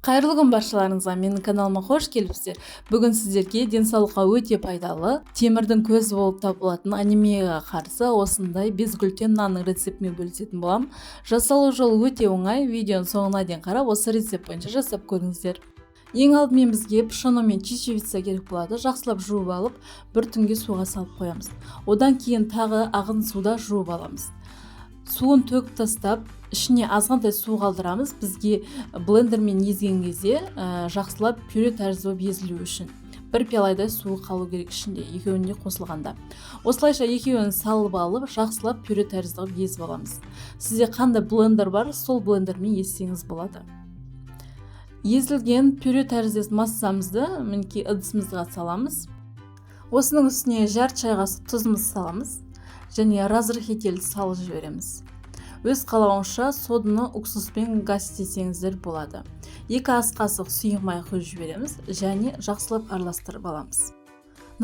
Қайырлы күн баршаларыңызға, менің каналыма қош келіпсіздер. Бүгін сіздерге денсаулыққа өте пайдалы, темірдің көзі болып табылатын анемияға қарсы осындай без глютен нанның рецептімен бөлісетін боламын. Жасалу жолы өте оңай, видеоның соңына дейін қарап, осы рецепт бойынша жасап көріңіздер. Ең алдымен бізге пшено мен чечевица керек болады. Жақсылап жуып алып, бір түнге суға салып қоямыз. Одан кейін тағы ағын суда жуып аламыз. Суын төгіп тастап, ішіне азғантай су қалдырамыз. Бізге блендермен езген кезде жақсылап пюре тәрізді болып езілу үшін. Бір пиаладай суы қалу керек ішінде, екеуіне қосылғанда. Осылайша екеуін салып алып, жақсылап пюре тәрізді болып езіп аламыз. Сізде қандай блендер бар, сол блендермен езсеңіз болады. Езілген пюре тәріздес массамызды мінекей ыдысымызға саламыз. Осының үстіне жарты чай қасық тұзымызды саламыз. Және разрыхитель салып жібереміз. Өз қалауынша соданы уксуспен газ істесеңіздер болады. 2 ас қасық сұйық май құйып жібереміз және жақсылап араластырып аламыз.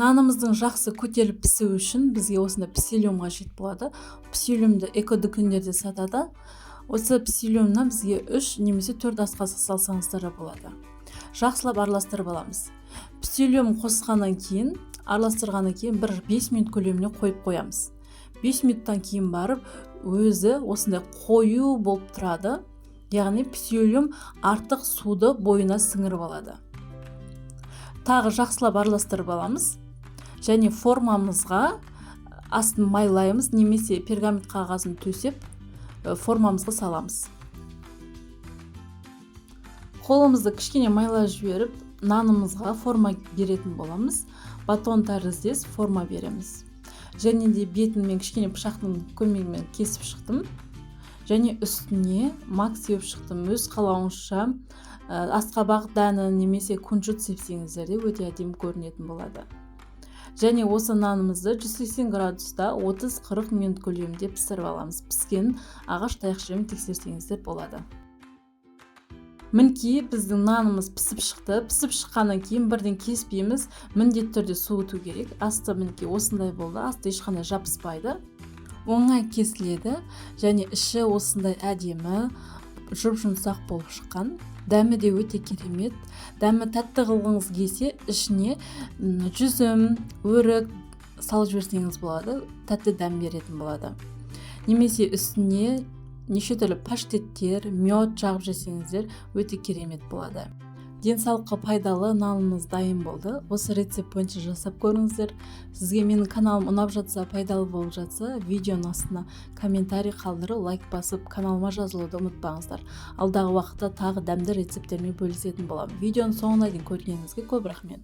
Нанымыздың жақсы көтеріліп пісуі үшін бізге осында псилиум қажет болады. Псилиумды экодүкендерде сатады. Осы псилиумнан бізге 3 немесе 4 ас қасық салсаңыздар болады. Жақсылап араластырып аламыз. Псилиум қосқаннан кейін, араластырғаннан кейін бір 5 минут көлеміне қойып қоямыз. 5 минуттан кейін барып, өзі осындай қою болып тұрады. Яғни псилиум артық суды бойына сіңіріп алады. Тағы жақсылап араластырып аламыз. Және формамызға астын майлаймыз, немесе пергамент қағазын төсеп, формамызға саламыз. Қолымызды кішкене майлап жіберіп, нанымызға форма беретін боламыз. Батон тәріздес форма береміз. Және де бетін мен кішкене пышақтың көмегімен кесіп шықтым. Және үстіне мак сеуіп шықтым. Өз қалауынша асқабақ дәні немесе күнжіт сепсеңіздер де өте әдемі көрінетін болады. Және осы нанымызды 180 градуста 30-40 минут көлемінде пісіріп аламыз. Піскен ағаш таяқшамен тексерсеңіздер болады. Мінекей біздің нанымыз пісіп шықты. Пісіп шыққаннан кейін бірден кеспейміз. Міндетті түрде суыту керек. Асты мінекей осындай болды. Асты ешқандай жабыспайды. Оңай кесіледі. Және іші осындай әдемі, жұп-жұмсақ болып шыққан. Дәмі де өте керемет. Дәмі тәтті қылғыңыз келсе, ішіне жүзім, өрік салып жіберсеңіз болады. Тәтті дәм беретін болады. Немесе үстіне неше түрлі паштеттер, мед жағып жесеңіздер өте керемет болады. Денсаулыққа пайдалы нанымыз дайын болды. Осы рецепт бойынша жасап көріңіздер. Сізге менің каналым ұнап жатса, пайдалы болып жатса, видеоның астына комментарий қалдырып, лайк басып, каналыма жазылуды ұмытпаңыздар. Алдағы уақытта тағы дәмді рецепттермен бөлісетін боламын. Видеоның соңына дейін көргеніңізге көп рахмет.